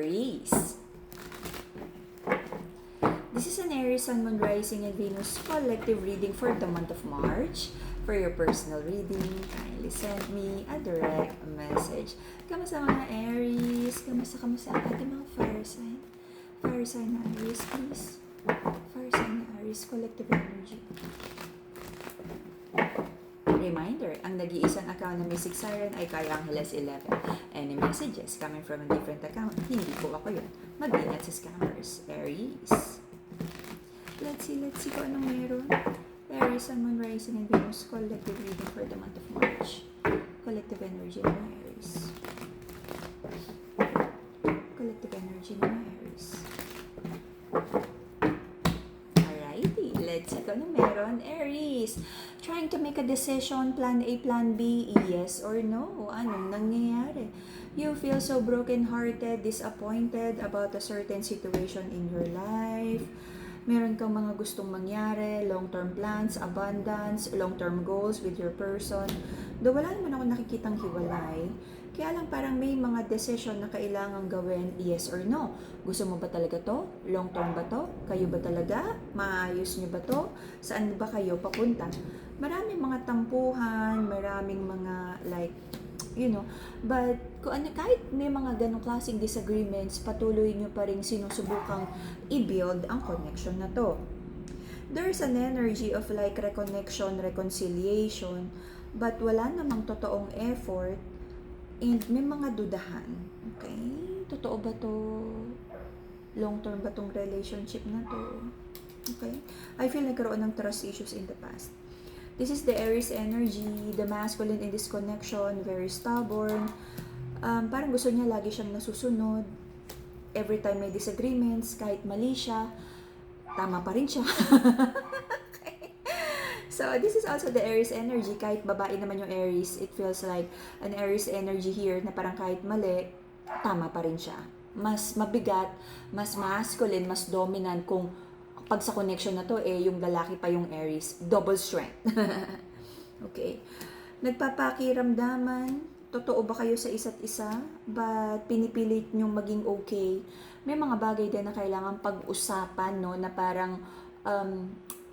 Aries. This is an Aries Sun, Moon, Rising, and Venus collective reading for the month of March. For your personal reading, kindly send me a direct message. Kamusta mga Aries? Kamusta ang ating mga fire sign? Fire sign na Aries, please. Fire sign na Aries, collective energy. Reminder, ang nag-iisang account na Mystic Siren ay kay Angeles 11. Any messages coming from a different account, hindi po ako yun. Mag-ingat sa scammers. Aries. Let's see kung anong meron. Aries, Sun, Moon, Rising, and Venus collective reading for the month of March. Collective energy ng Aries. Collective energy ng Aries. Alrighty, let's see kung anong meron. Aries, trying to make a decision, plan A, plan B, yes or no. Anong nangyayari? You feel so broken-hearted, disappointed about a certain situation in your life. Meron kang mga gustong mangyari, long-term plans, abundance, long-term goals with your person. Though wala naman ako nakikitang hiwalay, kaya lang parang may mga decision na kailangan gawin, yes or no. Gusto mo ba talaga to? Long-term ba to? Kayo ba talaga? Maayos nyo ba to? Saan ba kayo papunta? Maraming mga tampuhan, maraming mga but kahit may mga ganong klaseng disagreements, patuloy nyo pa rin sinusubukang i-build ang connection na to. There's an energy of reconnection, reconciliation, but wala namang totoong effort and may mga dudahan. Okay? Totoo ba to? Long term ba tong relationship na to? Okay? I feel nagkaroon ng trust issues in the past. This is the Aries energy, the masculine in this connection, very stubborn. Parang gusto niya lagi siyang nasusunod. Every time may disagreements, kahit mali siya, tama pa rin siya. Okay. So, this is also the Aries energy. Kahit babae naman yung Aries, it feels like an Aries energy here na parang kahit mali, tama pa rin siya. Mas mabigat, mas masculine, mas dominant kung pag sa connection na to, yung lalaki pa yung Aries. Double strength. Okay. Nagpapakiramdaman, totoo ba kayo sa isa't isa? But pinipilit nyong maging okay? May mga bagay din na kailangan pag-usapan, no? Na parang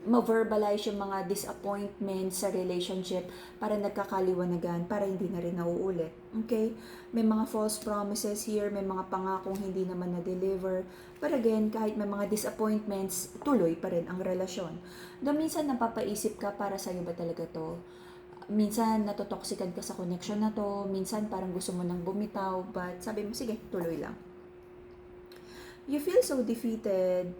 ma-verbalize yung mga disappointments sa relationship para nagkakaliwanagan, para hindi na rin nauulit. Okay? May mga false promises here, may mga pangakong hindi naman na-deliver. But again, kahit may mga disappointments, tuloy pa rin ang relasyon. Though minsan napapaisip ka, para sa'yo ba talaga to? Minsan natotoxican ka sa connection na to, minsan parang gusto mo nang bumitaw, but sabi mo, sige, tuloy lang. You feel so defeated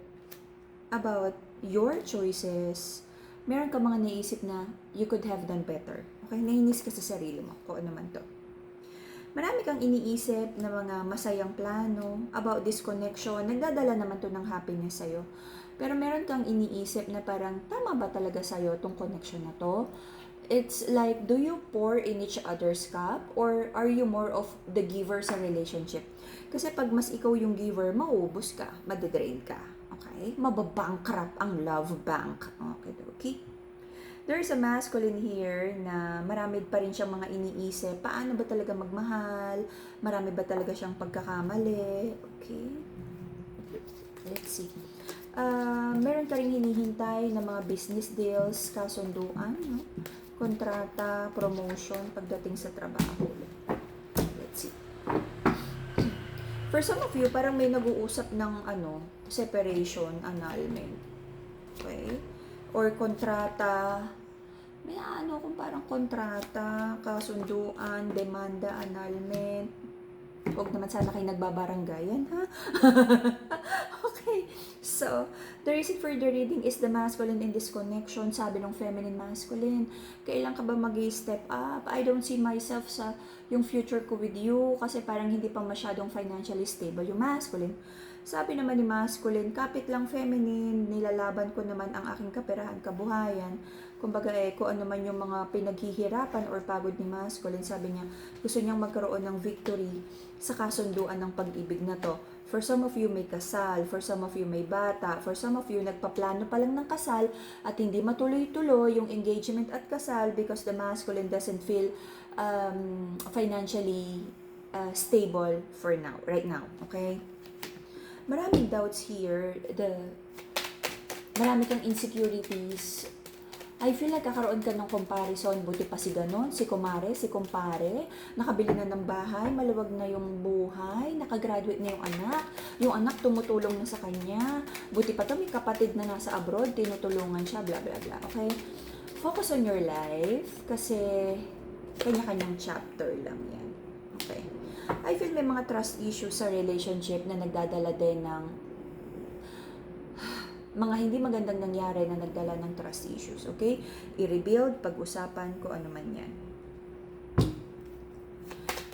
about your choices. Meron ka mga naisip na you could have done better. Okay, nainis ka sa sarili mo, kung ano man to. Marami kang iniisip na mga masayang plano about this connection. Nagdadala naman to ng happiness sa'yo. Pero meron kang iniisip na parang, tama ba talaga sa'yo tong connection na to? It's like, do you pour in each other's cup? Or are you more of the giver sa relationship? Kasi pag mas ikaw yung giver, mauubos ka, madedrain ka. Okay? Mababankrupt ang love bank. Okay. There's a masculine here na marami pa rin siyang mga iniisip. Paano ba talaga magmahal? Marami ba talaga siyang pagkakamali? Okay. Let's see. Meron ka rin hinihintay na mga business deals, kasunduan, no? Kontrata, promotion, pagdating sa trabaho. Let's see. For some of you, parang may nag-uusap ng separation, annulment. Okay? Or kontrata. May kung parang kontrata, kasunduan, demanda, annulment. Huwag naman sana kayo nagbabaranggayan, ha? Okay. So, the reason for the reading is the masculine in this connection. Sabi ng feminine masculine, kailan ka ba mag-step up? I don't see myself sa yung future ko with you kasi parang hindi pa masyadong financially stable yung masculine. Sabi naman ni masculine, kapit lang feminine, nilalaban ko naman ang aking kaperahan, kabuhayan. Kumbaga kung ano man yung mga pinaghihirapan or pagod ni masculine, sabi niya, gusto niyang magkaroon ng victory sa kasunduan ng pag-ibig na to. For some of you may kasal, for some of you may bata, for some of you nagpaplano pa lang ng kasal at hindi matuloy-tuloy yung engagement at kasal because the masculine doesn't feel financially stable for now, right now, okay? Maraming doubts here, marami kang insecurities. I feel like kakaroon ka ng comparison, buti pa si ganon, si kumare, si kumpare, nakabili na ng bahay, maluwag na yung buhay, nakagraduate na yung anak tumutulong na sa kanya, buti pa to may kapatid na nasa abroad, tinutulungan siya, bla bla bla, okay? Focus on your life, kasi kanya-kanyang chapter lang yan, okay? I feel may mga trust issues sa relationship na nagdadala din ng mga hindi magandang nangyari na nagdala ng trust issues, okay? I-rebuild, pag-usapan, kung ano man yan.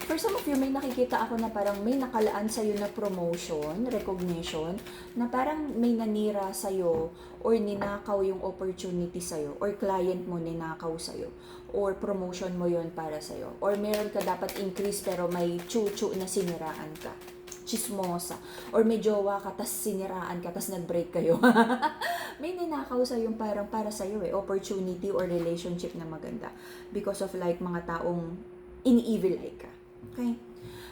For some of you, may nakikita ako na parang may nakalaan sa'yo na promotion, recognition, na parang may nanira sa'yo or ninakaw yung opportunity sa'yo or client mo ninakaw sa'yo or promotion mo yon para sa'yo or meron ka dapat increase pero may chuchu na siniraan ka. Chismosa. Or may jowa ka, tas siniraan ka, tas nag-break kayo. May ninakaw sa yung parang para sa'yo opportunity or relationship na maganda. Because of like mga taong ini-evil eye ka. Okay?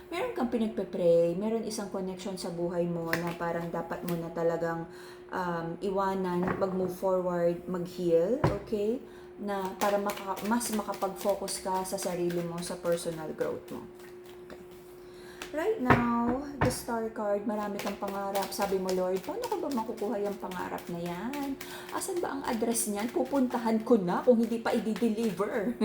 Meron kang pinagpe-pray, meron isang connection sa buhay mo na parang dapat mo na talagang iwanan, mag-move forward, mag-heal, okay? Na para mas makapag-focus ka sa sarili mo, sa personal growth mo. Right now, the star card, marami kang pangarap. Sabi mo, Lord, paano ko ba makukuha yung pangarap na yan? Asan ba ang address niyan? Pupuntahan ko na kung hindi pa i-deliver.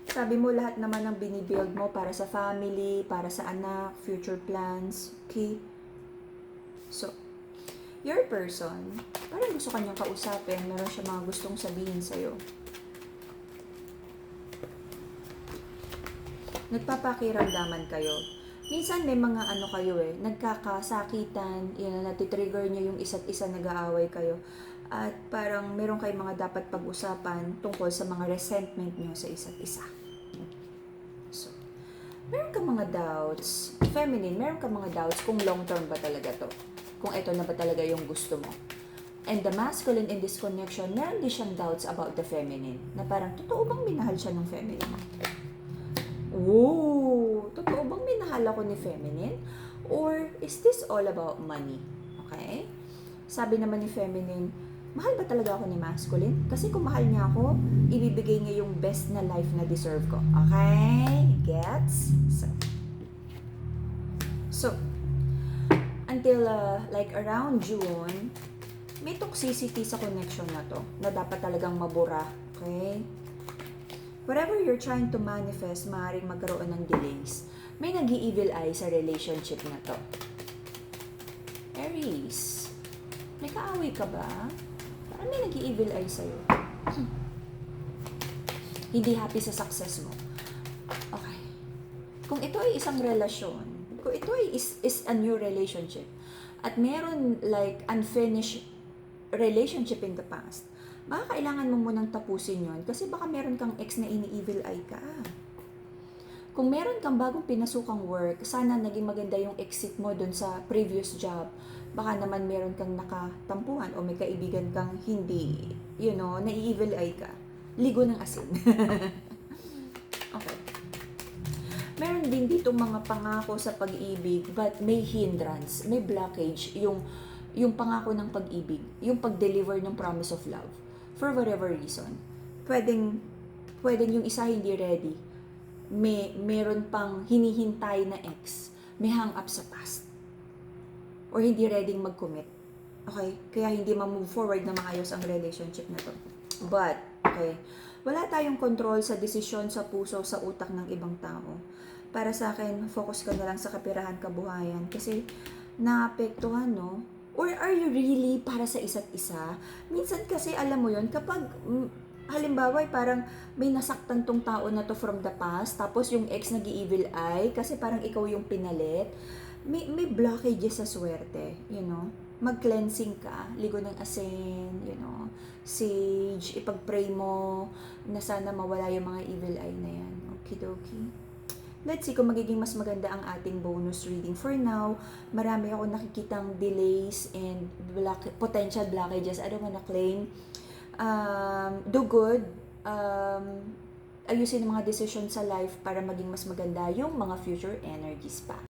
Sabi mo, lahat naman ng binibuild mo para sa family, para sa anak, future plans. Okay? So, your person, parang gusto kanyang kausapin, meron siya mga gustong sabihin sa'yo. Nagpapakiramdaman kayo. Minsan may mga kayo nagkakasakitan, natitrigger nyo yung isa't isa, nag-aaway kayo. At parang meron kayong mga dapat pag-usapan tungkol sa mga resentment nyo sa isa't isa. So, meron ka mga doubts. Feminine, meron ka mga doubts kung long term ba talaga to. Kung ito na ba talaga yung gusto mo. And the masculine in this connection, meron din siyang doubts about the feminine. Na parang, totoo bang minahal siya ng feminine? Ooh, totoo bang minahal ako ni feminine? Or is this all about money? Okay? Sabi naman ni feminine, mahal ba talaga ako ni masculine? Kasi kung mahal niya ako, ibibigay niya yung best na life na deserve ko. Okay? Gets? So until like around June, may toxicity sa connection na to na dapat talagang mabura. Okay? Whatever you're trying to manifest, maaaring magkaroon ng delays. May nag-i-evil eye sa relationship na to. Aries, may kaaway ka ba? Parang may nag-i-evil eye sa'yo. Hindi happy sa success mo. Okay. Kung ito ay isang relasyon, kung ito ay is a new relationship, at meron like unfinished relationship in the past, baka kailangan mo munang tapusin yon kasi baka meron kang ex na ini-evil eye ka. Kung meron kang bagong pinasukang work, sana naging maganda yung exit mo dun sa previous job. Baka naman meron kang nakatampuhan o may kaibigan kang hindi, nai-evil eye ka. Ligo ng asin. Okay. Meron din dito mga pangako sa pag-ibig but may hindrance, may blockage yung pangako ng pag-ibig, yung pag-deliver ng promise of love. For whatever reason. Pwedeng yung isa hindi ready. Meron pang hinihintay na ex. May hang up sa past. Or hindi ready mag-commit. Okay? Kaya hindi ma-move forward na maayos ang relationship na to. But, okay, wala tayong control sa desisyon, sa puso, sa utak ng ibang tao. Para sa akin, focus ka na lang sa kapirahan, kabuhayan. Kasi, naapektuhan, no? Or are you really para sa isa't isa? Minsan kasi alam mo yon kapag halimbawa parang may nasaktan tong tao na to from the past, tapos yung ex nag-evil eye kasi parang ikaw yung pinalit, may blockages sa swerte, mag-cleansing ka, ligo ng asin, sage, ipag-pray mo na sana mawala yung mga evil eye na yan. Okidoki. Let's see kung magiging mas maganda ang ating bonus reading. For now, marami ako nakikitang delays and potential blockages. I don't wanna claim. Do good. ayusin ang mga desisyon sa life para maging mas maganda yung mga future energies pa.